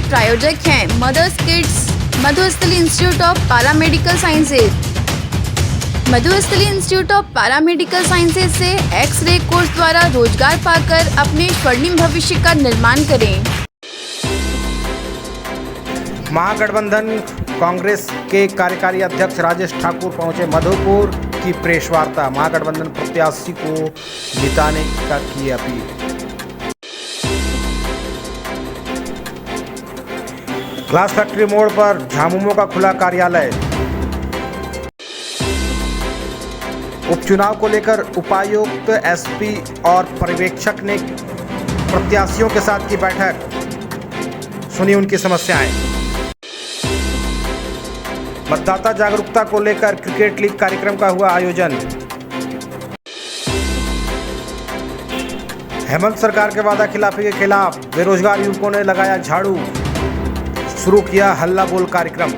प्रायोजक हैं Mothers Kids Madhusthali Institute of Paramedical Sciences. Madhusthali Institute of Paramedical Sciences से x ray course द्वारा रोजगार पाकर अपने स्वर्णिम भविष्य का निर्माण करें। महागठबंधन कांग्रेस के कार्यकारी अध्यक्ष राजेश ठाकुर पहुंचे मधुपुर की प्रेस वार्ता। महागठबंधन प्रत्याशी को जिताने का की अपील। ग्लास फैक्ट्री मोड़ पर झामुमो का खुला कार्यालय। उपचुनाव को लेकर उपायुक्त, एसपी और पर्यवेक्षक ने प्रत्याशियों के साथ की बैठक, सुनी उनकी समस्याएं। मतदाता जागरूकता को लेकर क्रिकेट लीग कार्यक्रम का हुआ आयोजन। हेमंत सरकार के वादा खिलाफी के खिलाफ बेरोजगार युवकों ने लगाया झाड़ू, शुरू किया हल्ला बोल कार्यक्रम।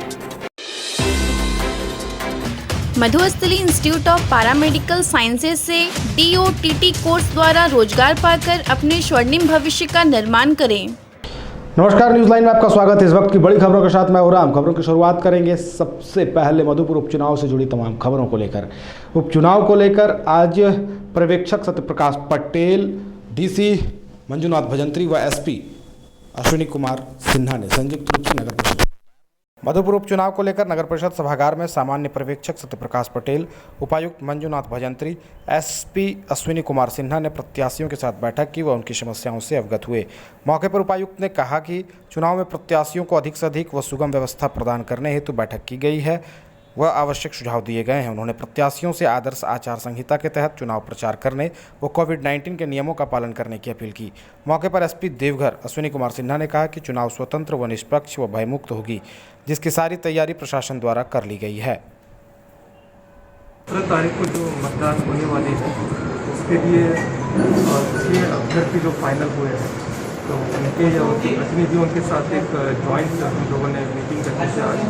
Madhusthali Institute of Paramedical Sciences से DOTT कोर्स द्वारा रोजगार पाकर अपने स्वर्णिम भविष्य का निर्माण करें। नमस्कार, न्यूज लाइन में आपका स्वागत है। इस वक्त की बड़ी खबरों के साथ मैं उराम। खबरों की शुरुआत करेंगे सबसे पहले मधुपुर उपचुनाव से जुड़ी तमाम खबरों को लेकर। उपचुनाव को लेकर आज पर्यवेक्षक सत्यप्रकाश पटेल, DC मंजुनाथ भजंत्री व SP अश्विनी कुमार सिन्हा ने संयुक्त रूप से नगर परिषद मधुपुर उपचुनाव को लेकर नगर परिषद सभागार में सामान्य पर्यवेक्षक सत्यप्रकाश पटेल, उपायुक्त मंजुनाथ भजंत्री, SP अश्विनी कुमार सिन्हा ने प्रत्याशियों के साथ बैठक की व उनकी समस्याओं से अवगत हुए। मौके पर उपायुक्त ने कहा कि चुनाव में प्रत्याशियों को अधिक से अधिक व सुगम व्यवस्था प्रदान करने हेतु बैठक की गई है व आवश्यक सुझाव दिए गए हैं। उन्होंने प्रत्याशियों से आदर्श आचार संहिता के तहत चुनाव प्रचार करने व कोविड-19 के नियमों का पालन करने की अपील की। मौके पर SP देवघर अश्विनी कुमार सिन्हा ने कहा कि चुनाव स्वतंत्र व निष्पक्ष व भयमुक्त होगी, जिसकी सारी तैयारी प्रशासन द्वारा कर ली गई है। 17 तारीख को जो मतदान होने वाली है उसके लिए 6 अभ्यर्थी जो फाइनल हुए हैं, तो उनके या उनके प्रतिनिधियों के साथ एक जॉइंट हम लोगों ने मीटिंग रखी थी आज,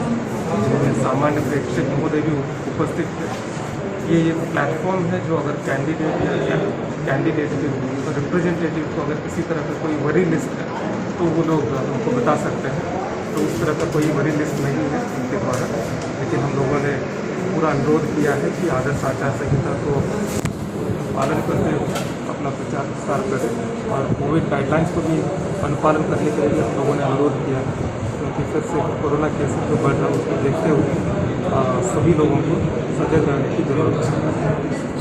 जिसमें सामान्य प्रेक्षक महोदय भी उपस्थित थे। ये प्लेटफॉर्म है जो अगर कैंडिडेट जो रिप्रेजेंटेटिव को अगर किसी तरह का कोई वरी लिस्ट है तो वो लोग हमको बता सकते हैं। तो उस तरह का कोई वरी लिस्ट नहीं है उनके द्वारा, लेकिन हम लोगों ने पूरा अनुरोध किया है कि आदर्श आचार संहिता को पालन करते हुए अपना प्रचार प्रसार करें और कोविड गाइडलाइंस को भी अनुपालन करने के लिए हम लोगों ने अनुरोध किया है, क्योंकि फिर से कोरोना केसेस जो बढ़ रहा है उसको देखते हुए सभी लोगों को सजग रहने की जरूरत है।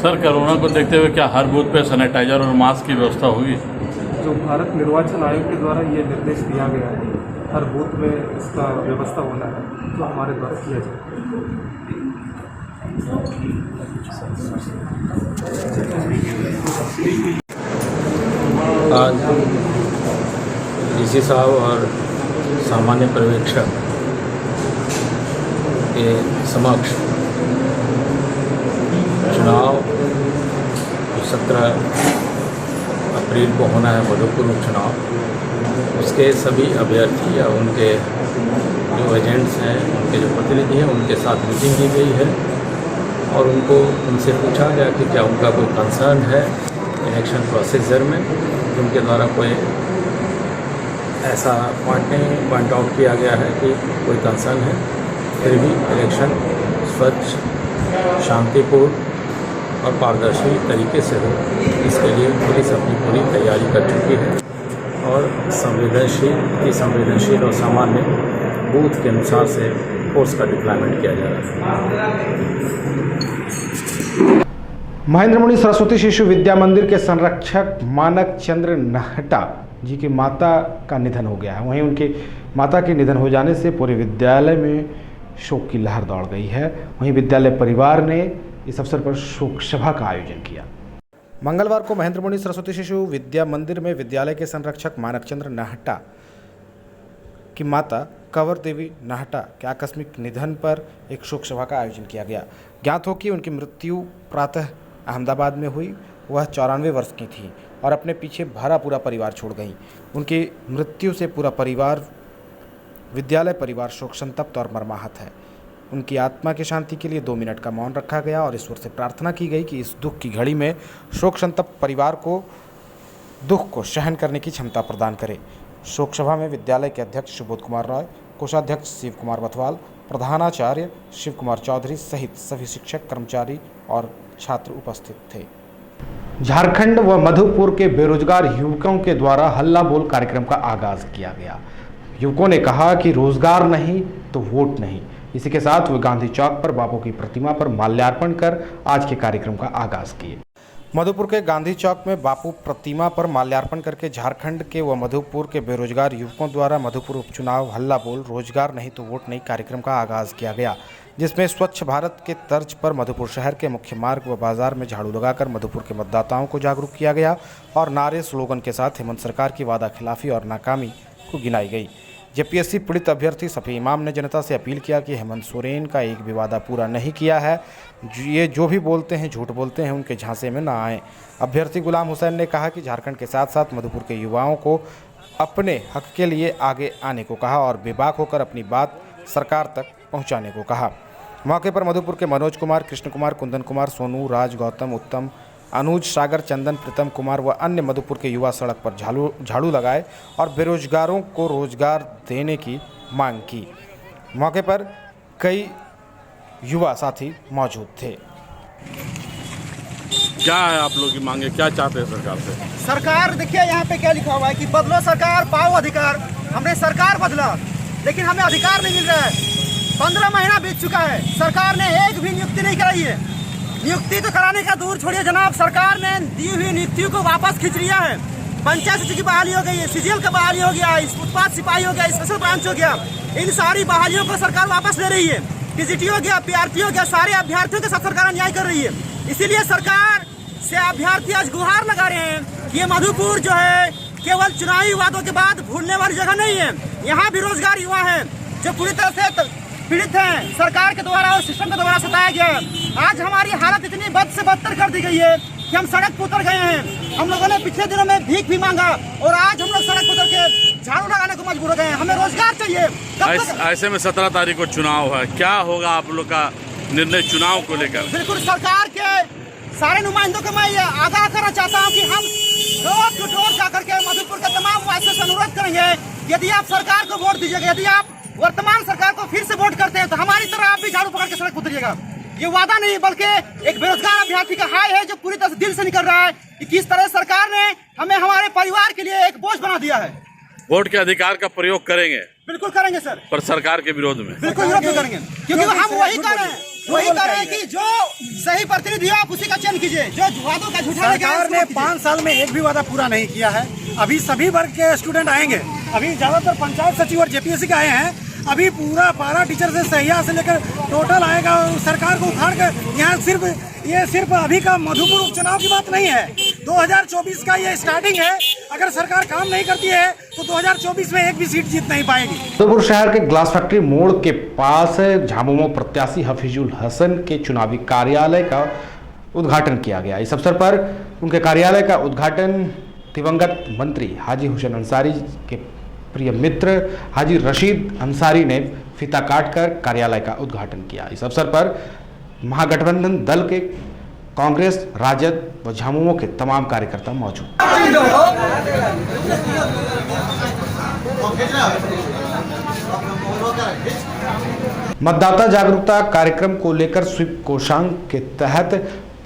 सर, कोरोना को देखते हुए क्या हर बूथ पे सैनिटाइजर और मास्क की व्यवस्था होगी? जो भारत निर्वाचन आयोग के द्वारा ये निर्देश दिया गया है, हर बूथ में इसका व्यवस्था होना है, तो हमारे द्वारा किया जाए। आज DC साहब और सामान्य पर्यवेक्षक के समक्ष चुनाव 17 अप्रैल को होना है मधुपुर उपचुनाव, उसके सभी अभ्यर्थी या उनके जो एजेंट्स हैं, उनके जो प्रतिनिधि हैं, उनके साथ मीटिंग की गई है और उनसे पूछा गया कि क्या उनका कोई कंसर्न है इलेक्शन प्रोसीजर में। उनके द्वारा कोई ऐसा पॉइंट आउट किया गया है कि कोई कंसर्न है, फिर भी इलेक्शन स्वच्छ, शांतिपूर्ण और पारदर्शी तरीके से हो, इसके लिए पुलिस अपनी पूरी तैयारी कर चुकी है और संवेदनशील और सामान्य बूथ के अनुसार से फोर्स का डिप्लॉयमेंट किया जा रहा है। महेंद्रमणि सरस्वती शिशु विद्या मंदिर के संरक्षक मानक चंद्र नाहटा जी की माता का निधन हो गया है। वहीं उनकी माता के निधन हो जाने से पूरे विद्यालय में शोक की लहर दौड़ गई है। वहीं विद्यालय परिवार ने इस अवसर पर शोक सभा का आयोजन किया। मंगलवार को महेंद्रमणि सरस्वती शिशु विद्या मंदिर में विद्यालय के संरक्षक मानकचंद्र नाहटा की माता कंवर देवी नाहटा के आकस्मिक निधन पर एक शोक सभा का आयोजन किया गया। ज्ञात हो कि उनकी मृत्यु प्रातः अहमदाबाद में हुई। वह 94 वर्ष की थी और अपने पीछे भरा पूरा परिवार छोड़ गई। उनकी मृत्यु से पूरा परिवार, विद्यालय परिवार शोक संतप्त और मर्माहत है। उनकी आत्मा की शांति के लिए 2 मिनट का मौन रखा गया और ईश्वर से प्रार्थना की गई कि इस दुख की घड़ी में शोक संतप्त परिवार को दुख को सहन करने की क्षमता प्रदान करे। शोक सभा में विद्यालय के अध्यक्ष सुबोध कुमार राय, कोषाध्यक्ष शिव कुमार बथवाल, प्रधानाचार्य शिव कुमार चौधरी सहित सभी शिक्षक, कर्मचारी और छात्र उपस्थित थे। झारखंड व मधुपुर के बेरोजगार युवकों के द्वारा हल्ला बोल कार्यक्रम का आगाज किया गया। युवकों ने कहा कि रोजगार नहीं तो वोट नहीं। इसी के साथ वे गांधी चौक पर बापू की प्रतिमा पर माल्यार्पण कर आज के कार्यक्रम का आगाज किए। मधुपुर के गांधी चौक में बापू प्रतिमा पर माल्यार्पण करके झारखंड के व मधुपुर के बेरोजगार युवकों द्वारा मधुपुर उपचुनाव हल्ला बोल रोजगार नहीं तो वोट नहीं कार्यक्रम का आगाज किया गया, जिसमें स्वच्छ भारत के तर्ज पर मधुपुर शहर के मुख्य मार्ग व बाजार में झाड़ू लगाकर मधुपुर के मतदाताओं को जागरूक किया गया और नारे स्लोगन के साथ हेमंत सरकार की वादा खिलाफी और नाकामी को गिनाई गई। जेपीएससी पीड़ित अभ्यर्थी सफी इमाम ने जनता से अपील किया कि हेमंत सोरेन का एक भी वादा पूरा नहीं किया है, ये जो भी बोलते हैं झूठ बोलते हैं, उनके झांसे में ना आए। अभ्यर्थी गुलाम हुसैन ने कहा कि झारखंड के साथ साथ मधुपुर के युवाओं को अपने हक के लिए आगे आने को कहा और बेबाक होकर अपनी बात सरकार तक पहुंचाने को कहा। मौके पर मधुपुर के मनोज कुमार, कृष्ण कुमार, कुंदन कुमार, सोनू, राज, गौतम, उत्तम, अनुज, सागर, चंदन, प्रीतम कुमार व अन्य मधुपुर के युवा सड़क पर झाड़ू लगाए और बेरोजगारों को रोजगार देने की मांग की। मौके पर कई युवा साथी मौजूद थे। क्या है आप लोग की मांगे, क्या चाहते हैं सरकार से? सरकार देखिए यहाँ पे क्या लिखा हुआ है कि बदलो सरकार पाओ अधिकार। हमने सरकार बदला लेकिन हमें अधिकार नहीं मिल रहा है। 15 महीना बीत चुका है, सरकार ने एक भी नियुक्ति नहीं कराई है। नियुक्ति तो कराने का दूर छोड़िए जनाब, सरकार ने दी हुई नियुक्तियों को वापस खींच लिया है। पंचायत सचिव की बहाली हो गई है, सीजीएल का बहाली हो गया, उत्पाद सिपाही हो गया, स्पेशल ब्रांच हो गया, इन सारी बहालियों को सरकार वापस ले रही है। टीजीटी हो गया, पीआरटी हो गया, सारे अभ्यर्थियों के साथ सरकार अन्याय कर रही है। इसीलिए सरकार से अभ्यर्थी आज गुहार लगा रहे हैं कि ये मधुपुर जो है केवल चुनावी वादों के बाद भूलने वाली जगह नहीं है। यहाँ बेरोजगार युवा है जो पूरी तरह से पीड़ित हैं, सरकार के द्वारा और सिस्टम के द्वारा सताया गया है। आज हमारी हालत इतनी बद से बदतर कर दी गई है कि हम सड़क पर उतर गए हैं। हम लोगों ने पिछले दिनों में भीख भी मांगा और आज हम लोग सड़क पर उतर के झाड़ू लगाने को मजबूर हो गए हैं। हमें रोजगार चाहिए। ऐसे में 17 तारीख को चुनाव है, क्या होगा आप लोग का निर्णय चुनाव को लेकर? बिल्कुल सरकार के सारे नुमाइंदों को मैं आगाह करना चाहता हूँ कि हम डोर टू डोर जाकर के मधुपुर के तमाम वासियों से अनुरोध करेंगे, यदि आप सरकार को वोट दीजिएगा, यदि आप वर्तमान सरकार को फिर से वोट करते हैं तो हमारी तरह आप भी झाड़ू पकड़ के सड़क उतरिएगा। ये वादा नहीं बल्कि एक बेरोजगार अभ्यर्थी का हाय है जो पूरी तरह से दिल से निकल रहा है कि किस तरह सरकार ने हमें हमारे परिवार के लिए एक बोझ बना दिया है। वोट के अधिकार का प्रयोग करेंगे? बिल्कुल करेंगे सर, पर सरकार के विरोध में? बिल्कुल विरोध करेंगे, क्योंकि हम वही कर रहे हैं कि जो सही प्रतिनिधि आप उसी का चयन कीजिए। जो वादों का झूठा सरकार ने 5 साल में एक भी वादा पूरा नहीं किया है। अभी सभी वर्ग के स्टूडेंट आएंगे, अभी ज्यादातर पंचायत सचिव और जेपीएससी के आए हैं। अभी पूरा पारा टीचर से सहिया से लेकर टोटल आएगा। सरकार को उखाड़ कर यहाँ सिर्फ अभी का मधुपुर उपचुनाव की बात नहीं है, 2024 का ये स्टार्टिंग है। अगर सरकार काम नहीं करती है तो 2024 में एक भी सीट जीत नहीं पाएगी। मधुपुर शहर के ग्लास फैक्ट्री मोड़ के पास झामुमो प्रत्याशी हफीजुल हसन के चुनावी कार्यालय का उद्घाटन किया गया। इस अवसर पर उनके कार्यालय का उद्घाटन दिवंगत मंत्री हाजी हुसैन अंसारी के प्रिय मित्र हाजी रशीद अंसारी ने फीता काटकर कार्यालय का उद्घाटन किया। इस अवसर पर महागठबंधन दल के कांग्रेस, राजद व झामुमो के तमाम कार्यकर्ता मौजूद। मतदाता जागरूकता कार्यक्रम को लेकर स्वीप कोषांग के तहत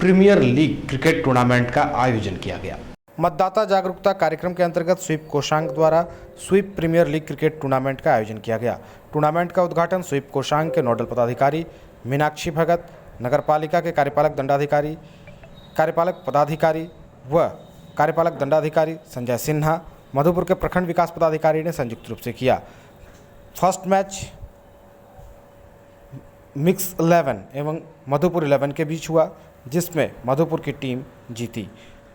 प्रीमियर लीग क्रिकेट टूर्नामेंट का आयोजन किया गया। मतदाता जागरूकता कार्यक्रम के अंतर्गत स्वीप कोषांग द्वारा SVEEP Premier League cricket tournament का आयोजन किया गया। टूर्नामेंट का उद्घाटन स्वीप कोषांग के नोडल पदाधिकारी मीनाक्षी भगत, नगरपालिका के कार्यपालक पदाधिकारी व कार्यपालक दंडाधिकारी संजय सिन्हा, मधुपुर के प्रखंड विकास पदाधिकारी ने संयुक्त रूप से किया। फर्स्ट मैच मिक्स 11 एवं मधुपुर 11 के बीच हुआ, जिसमें मधुपुर की टीम जीती।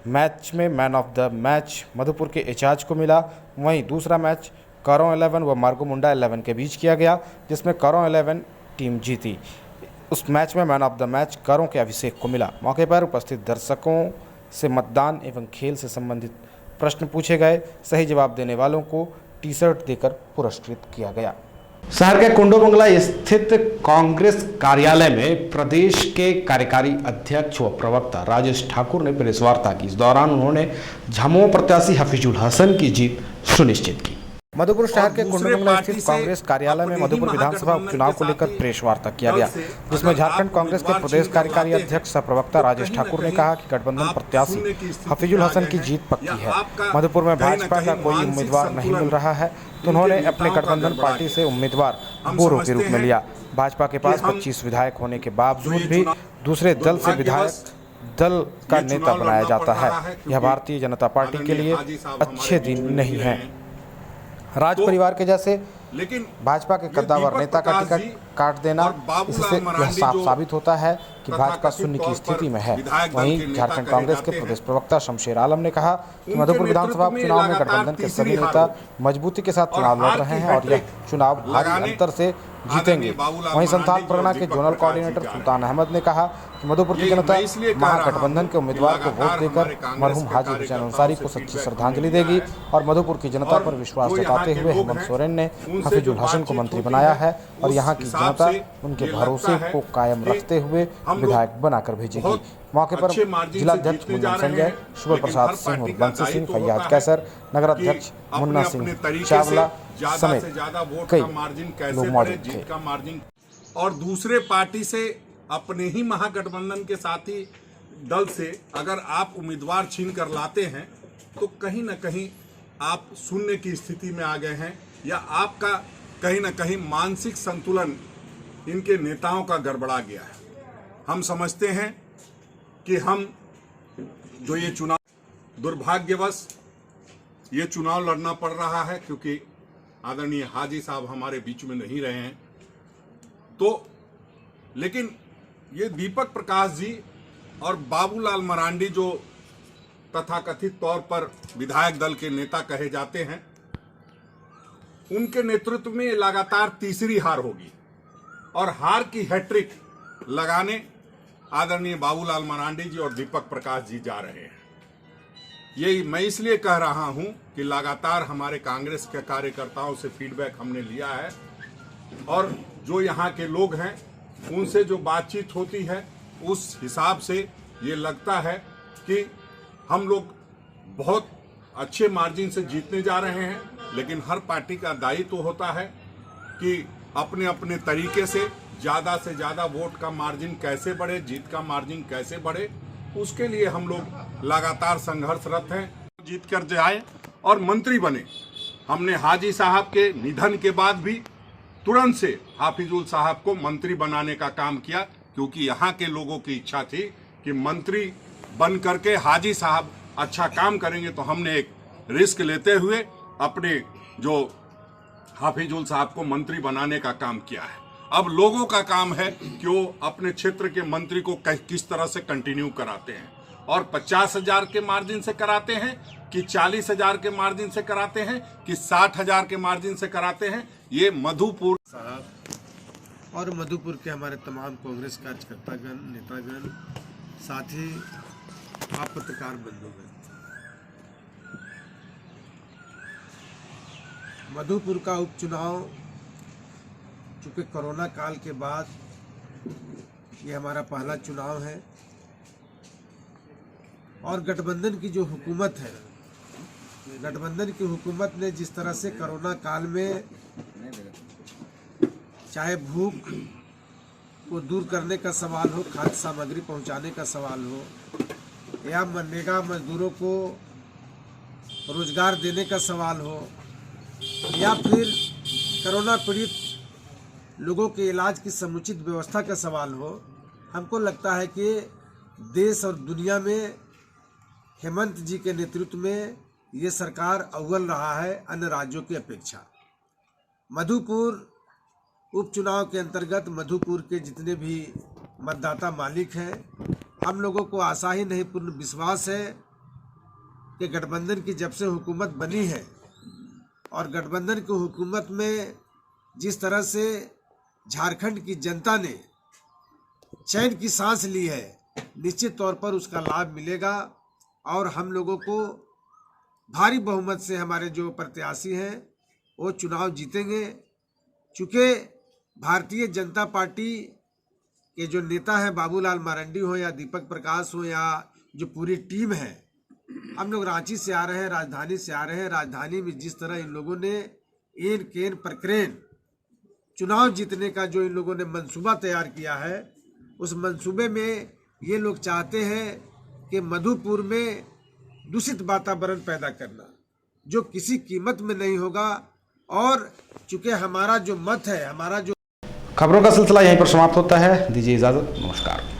मैच में man of the match Madhupur के एजाज को मिला। वहीं दूसरा मैच करों 11 व मार्गोमुंडा 11 के बीच किया गया, जिसमें करों 11 टीम जीती। उस मैच में मैन ऑफ द मैच करों के अभिषेक को मिला। मौके पर उपस्थित दर्शकों से मतदान एवं खेल से संबंधित प्रश्न पूछे गए। सही जवाब देने वालों को टी शर्ट देकर पुरस्कृत किया गया। शहर के कुंडो बंगला स्थित कांग्रेस कार्यालय में प्रदेश के कार्यकारी अध्यक्ष व प्रवक्ता राजेश ठाकुर ने प्रेस वार्ता की। इस दौरान उन्होंने झामुमो प्रत्याशी हफीजुल हसन की जीत सुनिश्चित की। मधुपुर शहर के और कुंडू दूसरे मंगला पार्टी स्थित से कांग्रेस कार्यालय में अपने ही मधुपुर विधानसभा महागठबंधन उपचुनाव के को लेकर साथ प्रेस वार्ता किया दल गया, से जिसमें अगर झारखंड आप कांग्रेस के उम्मीदवार प्रदेश चुन कर कार्यकारी लाते हैं, अध्यक्ष सह प्रवक्ता तो राजेश कहीं न ठाकुर ने कहीं कहा कि गठबंधन आप प्रत्याशी सुनने की स्थिति हफीजुल में आ हसन गए की हैं, जीत पक्की या है। आपका मधुपुर में कहीं न भाजपा का कहीं कोई मानसिक उम्मीदवार नहीं मिल संतुलन रहा है, तो उन्होंने इनके अपने नेताओं का गठबंधन गड़बड़ा पार्टी गया। से उम्मीदवार हम बोरो के समझते रूप में हैं लिया। भाजपा के पास कि हम 25 विधायक होने के बावजूद जो ये भी चुनाव दूसरे दल से विधायक दल का ये नेता चुनाव बनाया लड़ना जाता पड़ है। रहा है यह क्योंकि भारतीय जनता पार्टी के लिए हाजी साहब हमारे अच्छे बीच दिन में नहीं रहे है। हैं। राज परिवार के जैसे लेकिन भाजपा के ये कद्दावर दीपक नेता का प्रकाश टिकट जी काट देना, और बाबूलाल इससे यह मरांडी साफ जो साबित होता है कि भाजपा तथाकथित शून्य की तौर स्थिति पर में है। विधायक दल के वहीं नेता झारखंड कहे कांग्रेस के जाते प्रदेश हैं। प्रवक्ता शमशेर आलम ने कहा कि उनके मधुपुर विधानसभा नेतृत्व में उपचुनाव में लगातार गठबंधन के तीसरी सभी हार नेता होगी। मजबूती के साथ और चुनाव लड़ हार रहे की हैं और यह हैट्रिक चुनाव भारी लगाने अंतर से जीतेंगे। आदरणीय बाबूलाल वहीं संथाल मरांडी जी परगना और के दीपक जोनल प्रकाश कोऑर्डिनेटर जी जा रहे सुल्तान अहमद ने कहा कि मधुपुर की ये जनता मैं इसलिए कह रहा हूं महागठबंधन के उम्मीदवार को कि वोट देकर लगातार हमारे मरहूम कांग्रेस हाजी के हुसैन कार्यकर्ताओं अंसारी से को सच्ची फीडबैक श्रद्धांजलि हमने देगी लिया है। और मधुपुर की जनता और पर विश्वास जो यहाँ जताते के हुए लोग हेमंत हैं, सोरेन ने उनसे हफीजुल जो हसन को बातचीत मंत्री होती बनाया है, है और उस यहाँ की हिसाब जनता से उनके ये भरोसे लगता है को कायम कि रखते हुए हम लोग विधायक बनाकर भेजेगी। बहुत मौके पर अच्छे मार्जिन से जिलाध्यक्ष जीतने जा मुन्ना रहे संजय, हैं, शुभल लेकिन प्रसाद हर सिंह पार्टी और का बंसी सिंह, दायित्व फैयाज होता है कैसर, नगर कि अध्यक्ष मुन्ना अपने सिंह तरीके से चावला ज्यादा से समेत ज्यादा वोट कई का मार्जिन कैसे लोग बढ़े, मौजूद थे। जीत का मार्जिन, और दूसरे पार्टी से अपने ही महागठबंधन के साथी दल से अगर आप उम्मीदवार छीन कर लाते हैं तो कहीं ना कहीं आप शून्य की स्थिति में आ गए हैं, या आपका कहीं ना कहीं मानसिक संतुलन इनके नेताओं का गड़बड़ा गया है। हम समझते हैं कि हम जो ये चुनाव, दुर्भाग्यवश ये चुनाव लड़ना पड़ रहा है क्योंकि आदरणीय हाजी साहब हमारे बीच में नहीं रहे हैं, तो लेकिन ये दीपक प्रकाश जी और बाबूलाल मरांडी जो तथाकथित तौर पर विधायक दल के नेता कहे जाते हैं, उनके नेतृत्व में लगातार तीसरी हार होगी और हार की हैट्रिक लगाने आदरणीय बाबूलाल मरांडी जी और दीपक प्रकाश जी जा रहे हैं। ये मैं इसलिए कह रहा हूं कि लगातार हमारे कांग्रेस के कार्यकर्ताओं से फीडबैक हमने लिया है और जो यहाँ के लोग हैं उनसे जो बातचीत होती है उस हिसाब से ये लगता है कि हम लोग बहुत अच्छे मार्जिन से जीतने जा रहे हैं, लेकिन हर पार्टी का दायित्व तो होता है कि अपने अपने तरीके से ज़्यादा वोट का मार्जिन कैसे बढ़े, जीत का मार्जिन कैसे बढ़े, उसके लिए हम लोग लगातार संघर्षरत हैं। जीत कर जाए और मंत्री बने। हमने हाजी साहब के निधन के बाद भी तुरंत से हाफिजुल साहब को मंत्री बनाने का काम किया, क्योंकि यहाँ के लोगों की इच्छा थी कि मंत्री बन करके हाजी साहब अच्छा काम करेंगे, तो हमने एक रिस्क लेते हुए अपने जो हाफिजुल साहब को मंत्री बनाने का काम किया है। अब लोगों का काम है कि वो अपने क्षेत्र के मंत्री को किस तरह से कंटिन्यू कराते हैं, और 50,000 के मार्जिन से कराते हैं कि 40,000 के मार्जिन से कराते हैं कि 60,000 के मार्जिन से कराते हैं। ये मधुपुर साहब और मधुपुर के हमारे तमाम कांग्रेस कार्यकर्तागण, नेतागण, साथ ही आप पत्रकार बंधुगण, मधुपुर का उपचुनाव चूँकि कोरोना काल के बाद ये हमारा पहला चुनाव है और गठबंधन की जो हुकूमत है, गठबंधन की हुकूमत ने जिस तरह से कोरोना काल में चाहे भूख को दूर करने का सवाल हो, खाद्य सामग्री पहुंचाने का सवाल हो, या मनरेगा मजदूरों को रोजगार देने का सवाल हो, या फिर कोरोना पीड़ित लोगों के इलाज की समुचित व्यवस्था का सवाल हो, हमको लगता है कि देश और दुनिया में हेमंत जी के नेतृत्व में ये सरकार अव्वल रहा है अन्य राज्यों की अपेक्षा। मधुपुर उपचुनाव के अंतर्गत मधुपुर के जितने भी मतदाता मालिक हैं, हम लोगों को आशा ही नहीं पूर्ण विश्वास है कि गठबंधन की जब से हुकूमत बनी है और गठबंधन की हुकूमत में जिस तरह से झारखंड की जनता ने चैन की सांस ली है, निश्चित तौर पर उसका लाभ मिलेगा और हम लोगों को भारी बहुमत से हमारे जो प्रत्याशी हैं वो चुनाव जीतेंगे। चूँकि भारतीय जनता पार्टी के जो नेता हैं, बाबूलाल मरांडी हो या दीपक प्रकाश हो या जो पूरी टीम है, हम लोग रांची से आ रहे हैं, राजधानी से आ रहे हैं। राजधानी में जिस तरह इन लोगों ने एन केन प्रक्रेन चुनाव जीतने का जो इन लोगों ने मंसूबा तैयार किया है, उस मंसूबे में ये लोग चाहते हैं कि मधुपुर में दूषित वातावरण पैदा करना, जो किसी कीमत में नहीं होगा। और चूंकि हमारा जो मत है, हमारा जो खबरों का सिलसिला यहीं पर समाप्त होता है। दीजिए इजाजत, नमस्कार।